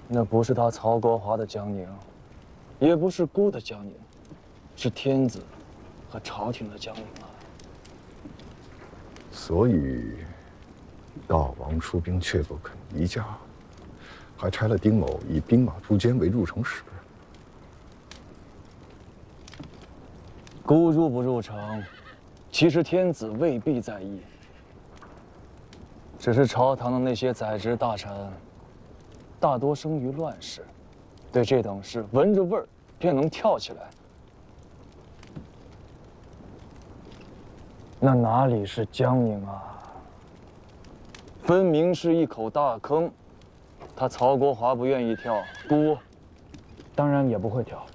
那不是他曹国华的江宁，也不是孤的江宁，是天子和朝廷的江宁啊。所以，大王出兵却不肯移驾，还差了丁某以兵马诛奸为入城使。孤入不入城，其实天子未必在意，只是朝堂的那些宰执大臣，大多生于乱世，对这等事闻着味儿便能跳起来。那哪里是江宁啊？分明是一口大坑。他曹国华不愿意跳，孤当然也不会跳。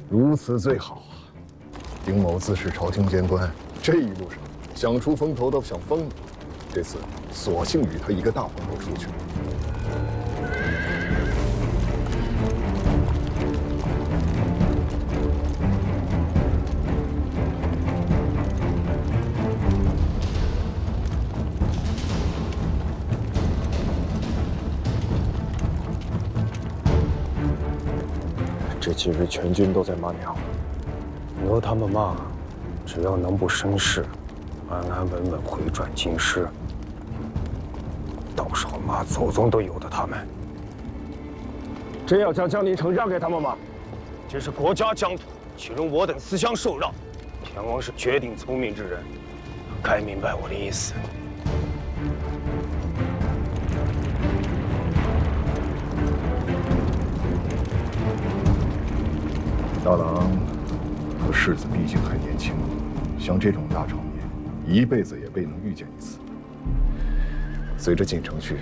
如此最好。丁某自是朝廷谏官，这一路上想出风头都想疯了。这次索性与他一个大风头出去。这几日全军都在骂娘，由他们骂，只要能不生事，安安稳稳回转京师，到时候骂祖宗都由得他们。真要将江宁城让给他们吗？这是国家疆土，岂容我等私相受让？田王是绝顶聪明之人，该明白我的意思。大郎和世子毕竟还年轻，像这种大场面，一辈子也未能遇见一次。随着进城去，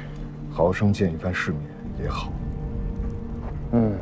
好生见一番世面也好。嗯。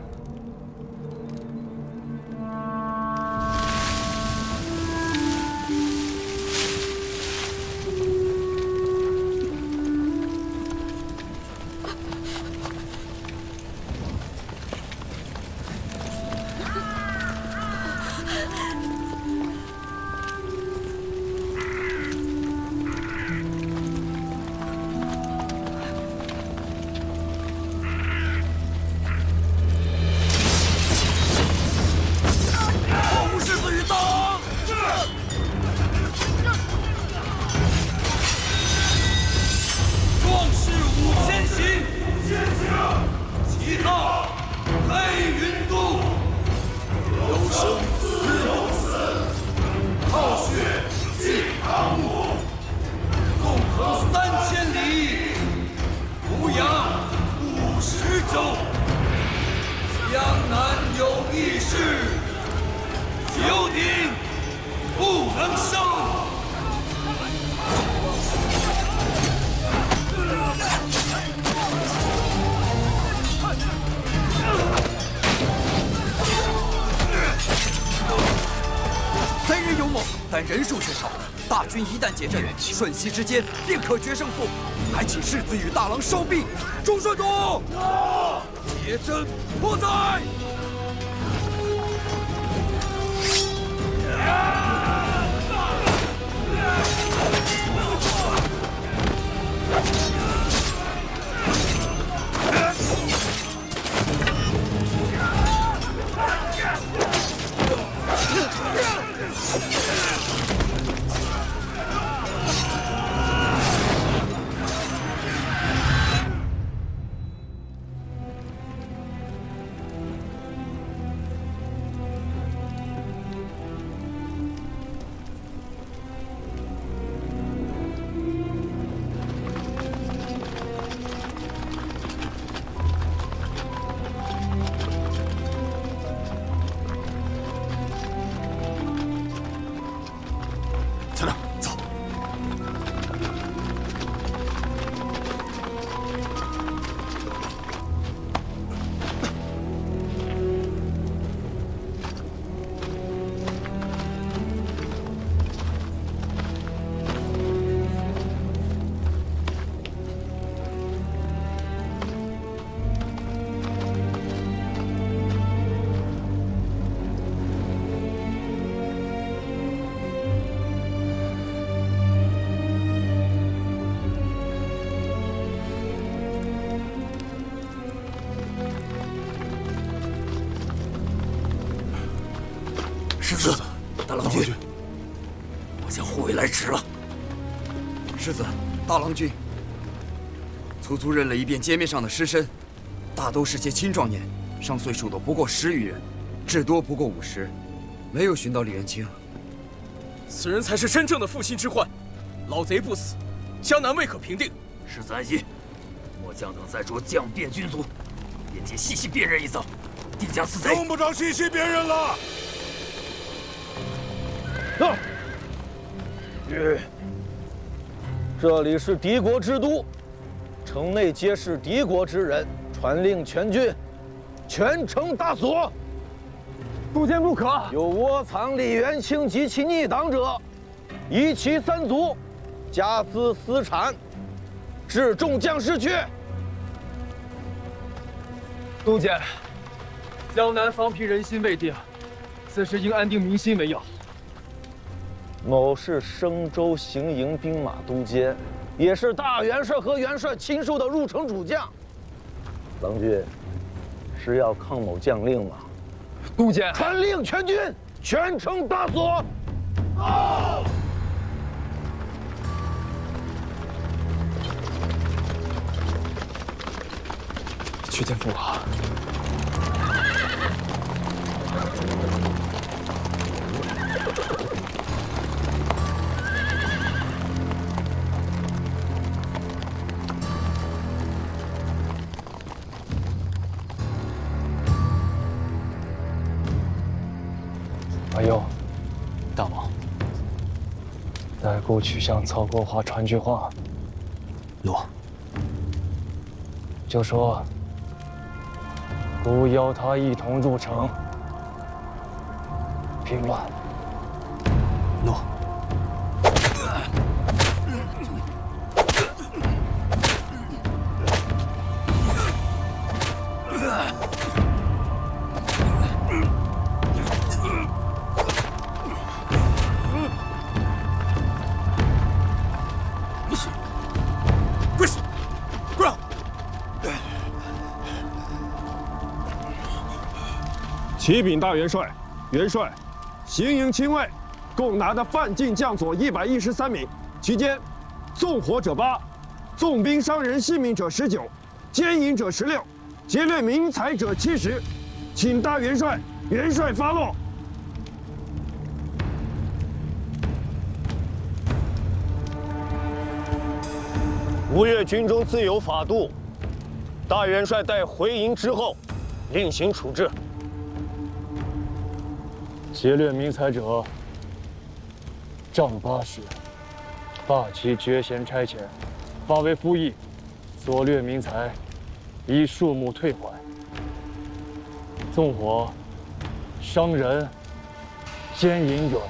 但人数却少，大军一旦结阵，瞬息之间便可决胜负。还请世子与大郎收兵。中顺统，结阵迫在！世子，大郎君，我将护卫来迟了。世子，大郎君，粗粗认了一遍街面上的尸身，大都是些青壮年，上岁数的不过10余人，至多不过50，没有寻到李元清。此人才是真正的负心之患，老贼不死，江南未可平定。世子安心，末将等再着将变军卒，便借细细辨认一遭，定将此贼。用不着细细辨认了。这里是敌国之都，城内皆是敌国之人，传令全军，全城大锁。督监不可！有窝藏李元清及其逆党者，夷其3族，家资私产，致众将士去。督监，江南方僻人心未定，此时应安定民心为要。某是升州行营兵马都监，也是大元帅和元帅亲授的入城主将。郎君，是要抗某将令吗？督监，传令全军，全城大锁。去见父王。哎呦，大王，代孤去向曹国华传句话，诺。就说孤邀他一同入城平乱。诺。启禀大元帅，元帅，行营亲卫共拿的犯禁将佐113名，其间纵火者8，纵兵伤人性命者19，奸淫者16，劫掠民财者70，请大元帅发落。吴越军中自有法度，大元帅待回营之后，另行处置。劫掠民财者，杖80，罢其爵衔差遣，发为服役；所掠民财，依数目退还。纵火、伤人、奸淫者，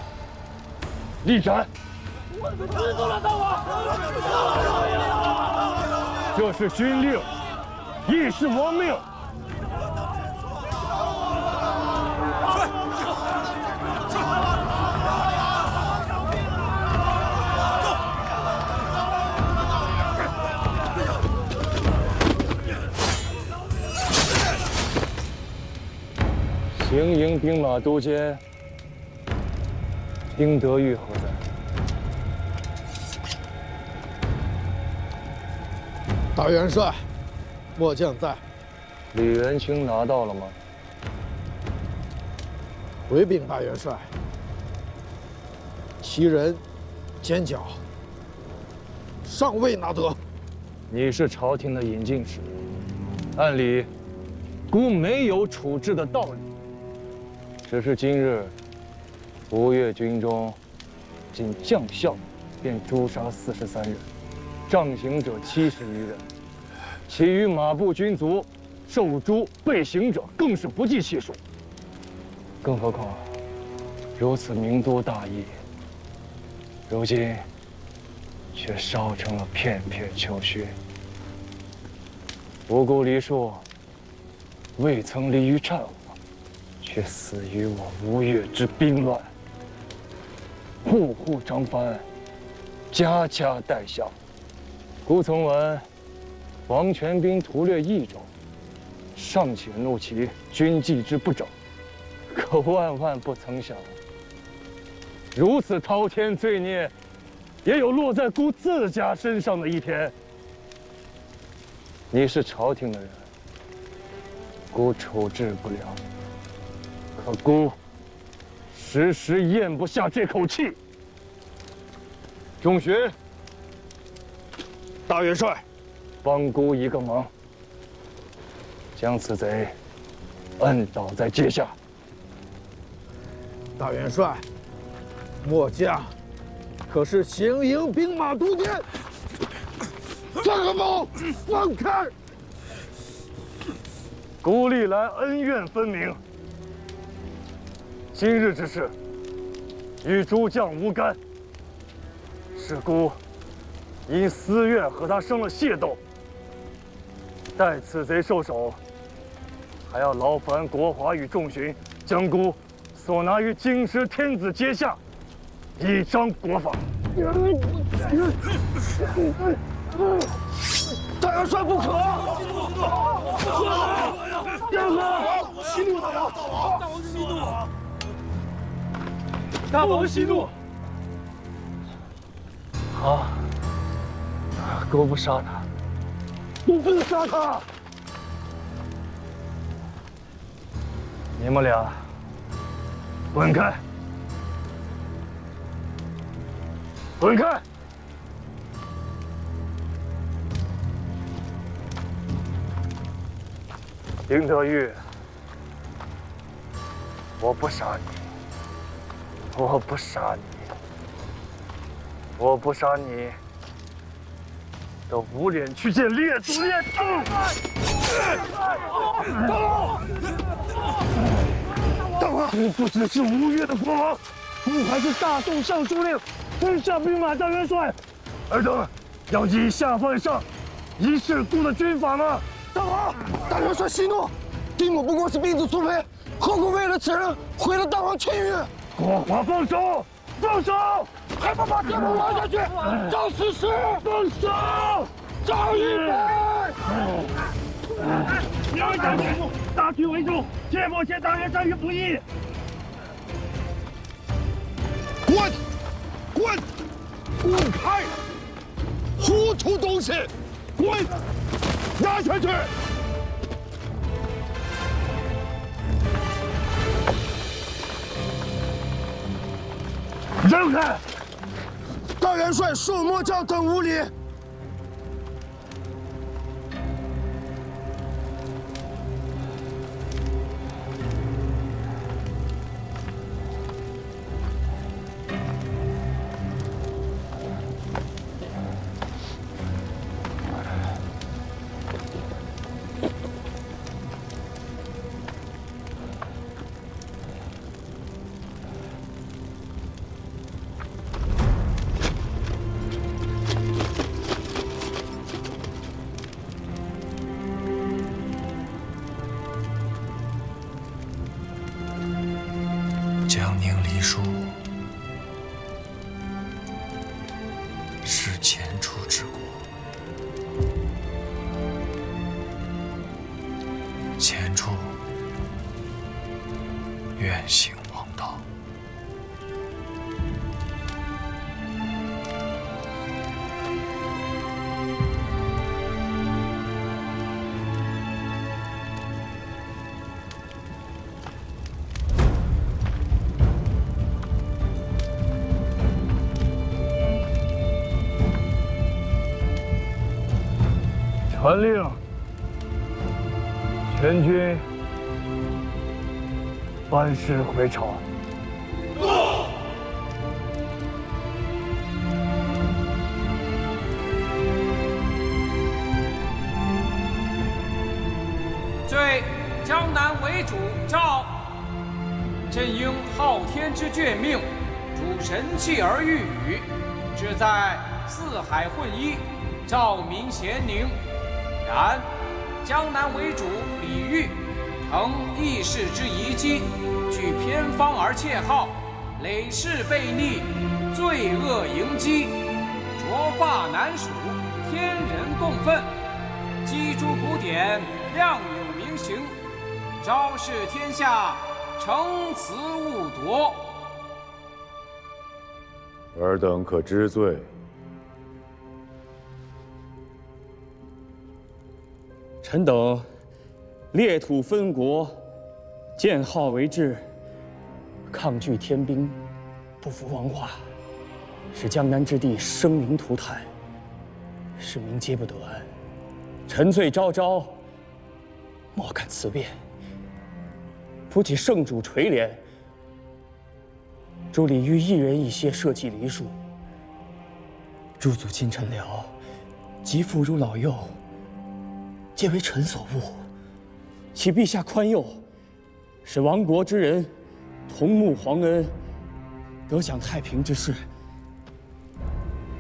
立斩。这是军令，亦是王命。行营兵马都监丁德玉何在？大元帅，末将在。李元清拿到了吗？回禀大元帅，其人、奸角尚未拿得。你是朝廷的引进使，按理孤没有处置的道理。只是今日吴越军中，仅将校便诛杀43人，杖刑者70余人，其余马步军卒受诛被刑者更是不计其数。更何况如此名都大义，如今却烧成了片片秋血。无辜黎庶未曾离于战火，却死于我吴越之兵乱。户户张帆，家家带孝。孤曾闻王全斌屠掠益州，尚且怒其军纪之不整，可万万不曾想，如此滔天罪孽，也有落在孤自家身上的一天。你是朝廷的人，孤处置不了，可孤时时咽不下这口气。仲勋，大元帅，帮孤一个忙，将此贼摁倒在阶下。大元帅，末将可是行营兵马都监，张合谋，放开！孤历来恩怨分明，今日之事与诸将无干，是孤因私怨和他生了械斗，待此贼受首，还要劳烦国华与仲勋将孤所拿于京师天子阶下，以彰国法。大元帅不可！大王息怒！大王息怒！好，孤不杀他，我不杀他。你们俩滚开！滚开！丁德玉，我不杀你，我不杀你，我不杀你，都无脸去见列祖列宗。大王，你不只是吴越的国王，你还是大宋尚书令，天下兵马大元帅。尔等要以下犯上，一视孤的军法吗？大王，大元帅息怒，丁某不过是兵卒苏培，何苦为了此人毁了大王清誉？国华，放手！放手！还不把丁某拉下去，找死尸！放手！找一杯！两下节目，大局为重，切莫陷大元帅于不义。滚！滚！滚开！糊涂东西！滚！押下去！让开！大元帅恕末将等无礼。江宁黎书是前出之国，前出愿行王道。传令，全军班师回朝。罪江南为主诏：朕应昊天之眷命，主神器而御宇，志在四海混一，兆民咸宁。然江南为主李煜承义士之遗迹，据偏方而窃号，累世悖逆，罪恶迎击，卓发难属，天人共愤。击诸古典，亮有明行，昭示天下，承此勿夺。尔等可知罪？臣等裂土分国，建号为治，抗拒天兵，不服王化，使江南之地生灵涂炭，市民皆不得安。臣罪昭昭，莫敢辞辩。不及圣主垂怜，诸李欲一人一些社稷黎庶，诸祖亲臣僚，及妇孺老幼，皆为臣所误。启陛下宽宥，使亡国之人同沐皇恩，得享太平之事。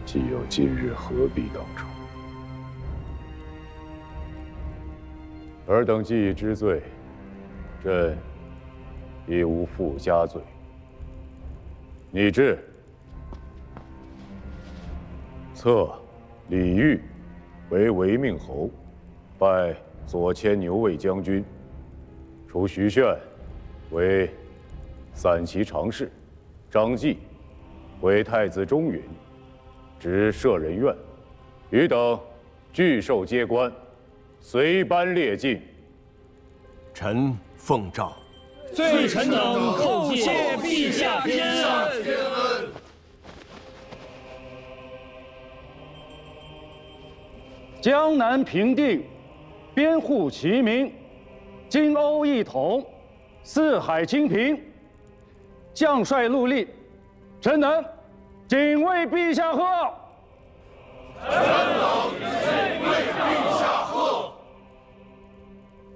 既有今日，何必当初？尔等既已知罪，朕亦无附加罪。拟制册李煜为违命侯，拜左迁牛卫将军；除徐铉为散骑常侍，张继为太子中允，执舍人院，余等俱受接官，随班列进。臣奉诏。罪臣等叩谢陛下天恩。江南平定，边户齐民，金瓯一统，四海清平。将帅戮力，臣等谨为陛下贺。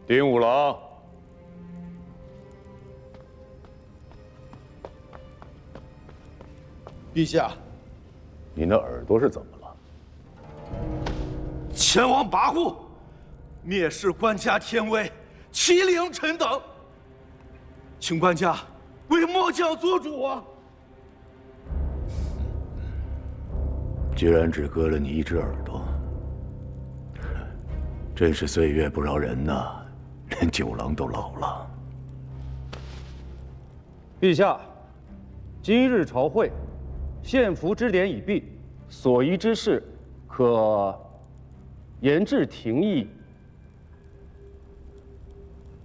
丁五郎，陛下，你那耳朵是怎么了？前王跋扈，蔑视官家天威，欺凌臣等，请官家为末将做主啊！居然只割了你一只耳朵，真是岁月不饶人呐，连九郎都老了。陛下，今日朝会，献俘之典已毕，所宜之事，可严制廷议。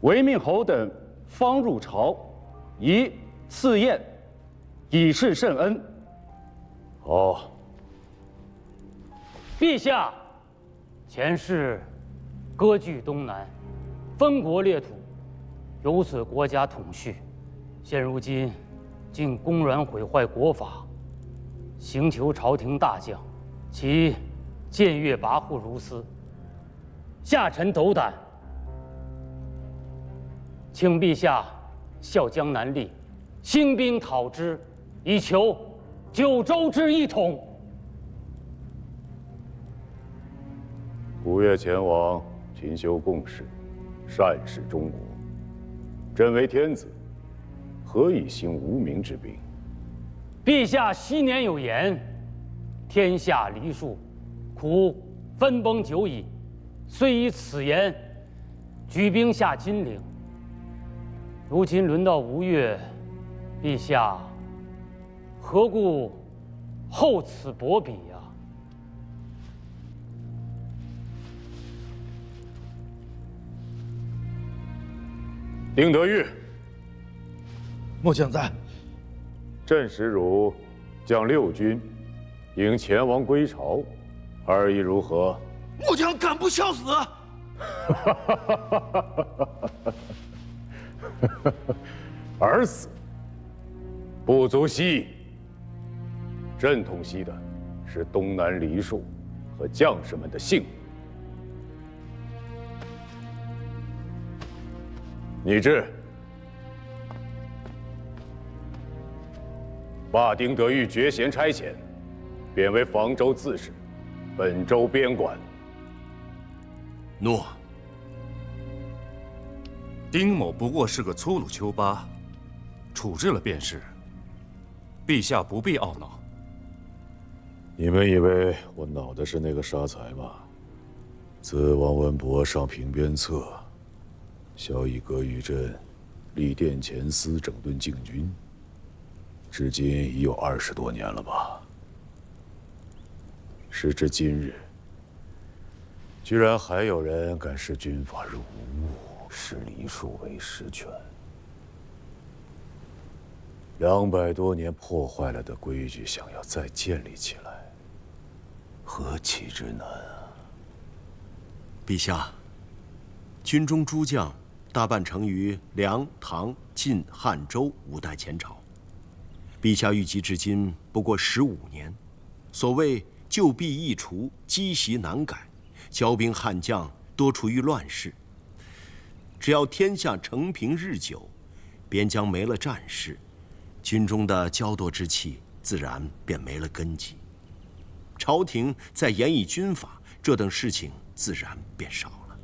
违命侯等方入朝，宜赐宴，以示圣恩。好。陛下，前世割据东南，分国裂土，有损国家统序。现如今，竟公然毁坏国法，刑求朝廷大将，其僭越跋扈如斯，下臣斗胆，请陛下效江南令，兴兵讨之，以求九州之一统。古越前王勤修贡事，善事中国。朕为天子，何以兴无名之兵？陛下昔年有言：“天下黎庶，苦分崩久矣。”虽以此言，举兵下金陵。如今轮到吴越，陛下何故厚此薄彼呀？丁德玉，末将在。朕使汝将6军迎前王归朝，二意如何？末将敢不效死？而死不足惜。朕痛惜的是东南黎庶和将士们的性命。拟制罢丁德玉爵衔差遣，贬为房州刺史，本州边管。诺。丁某不过是个粗鲁丘巴，处置了便是。陛下不必懊恼。你们以为我恼的是那个杀才吗？自王文博上平边策，萧以戈与朕立殿前司整顿禁军，至今已有20多年了吧？时至今日，居然还有人敢视军法如无物，视黎庶为实权。200多年破坏了的规矩，想要再建立起来，何其之难啊！陛下，军中诸将大半成于梁、唐、晋、汉、周5代前朝。陛下御疾至今不过15年，所谓旧弊易除，积习难改，骄兵悍将多处于乱世。只要天下承平日久，边疆没了战事，军中的骄惰之气自然便没了根基。朝廷再严以军法，这等事情自然便少了。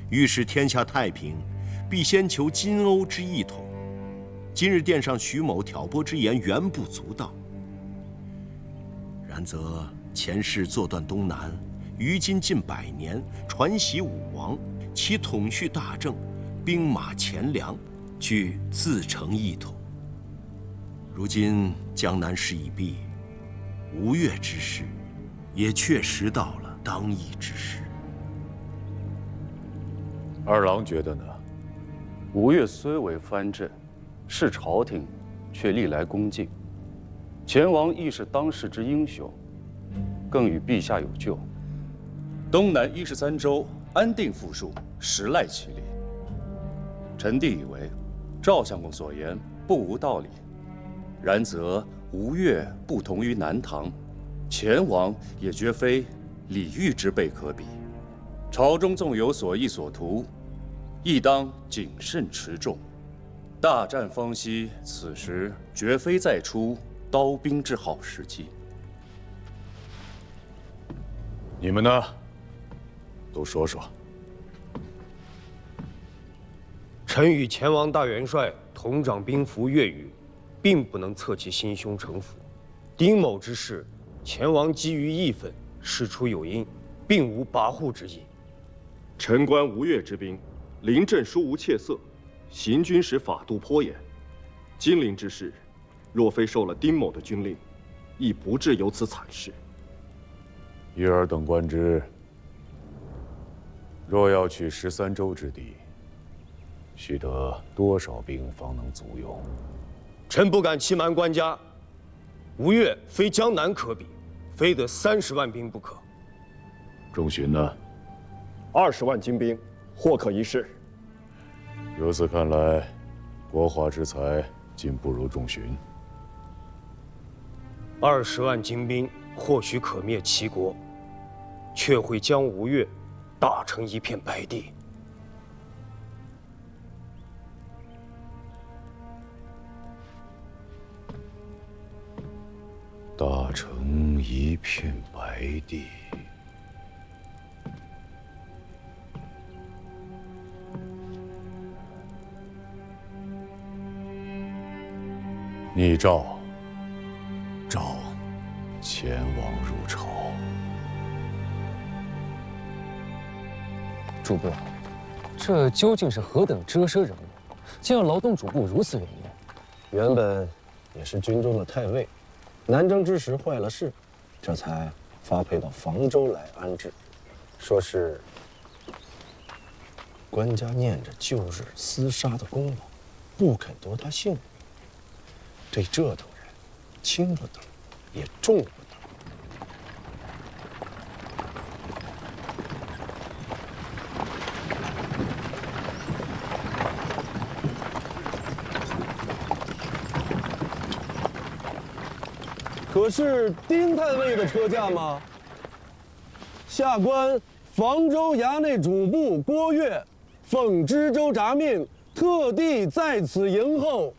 欲使天下太平，必先求金瓯之一统。今日殿上徐某挑拨之言原不足道，然则前世坐断东南，于今近100年，传习武王，其统序大政，兵马钱粮，俱自成一统。如今江南事已毕，吴越之事也确实到了当议之时。二郎觉得呢？吴越虽为藩镇，是朝廷，却历来恭敬。前王亦是当世之英雄，更与陛下有旧。东南13州安定富庶，实赖其力。臣弟以为，赵相公所言不无道理。然则吴越不同于南唐，前王也绝非李煜之辈可比。朝中纵有所意所图，亦当谨慎持重。大战方息，此时绝非再出刀兵之好时机。你们呢？都说说。臣与前王大元帅同掌兵符粤语，并不能测其心胸城府。丁某之事，前王基于义愤，事出有因，并无跋扈之意。臣观吴越之兵，临阵殊无怯色，行军时法度颇严。金陵之事，若非受了丁某的军令，亦不至有此惨事。依尔等观之，若要取13州之地，须得多少兵方能足用？臣不敢欺瞒官家，吴越非江南可比，非得30万兵不可。仲勋呢？20万精兵，或可一试。由此看来，国华之才竟不如仲勋。20万精兵或许可灭齐国，却会将吴越打成一片白地。打成一片白地。逆诏，诏前王入朝。主簿，这究竟是何等遮奢人物，竟要劳动主簿如此远言？原本也是军中的太尉，南征之时坏了事，这才发配到房州来安置。说是官家念着旧日厮杀的功劳，不肯夺他性命。对这等人，轻不得，也重不得。可是丁太尉的车驾吗？下官房州衙内主簿郭岳，奉知州札命，特地在此迎候。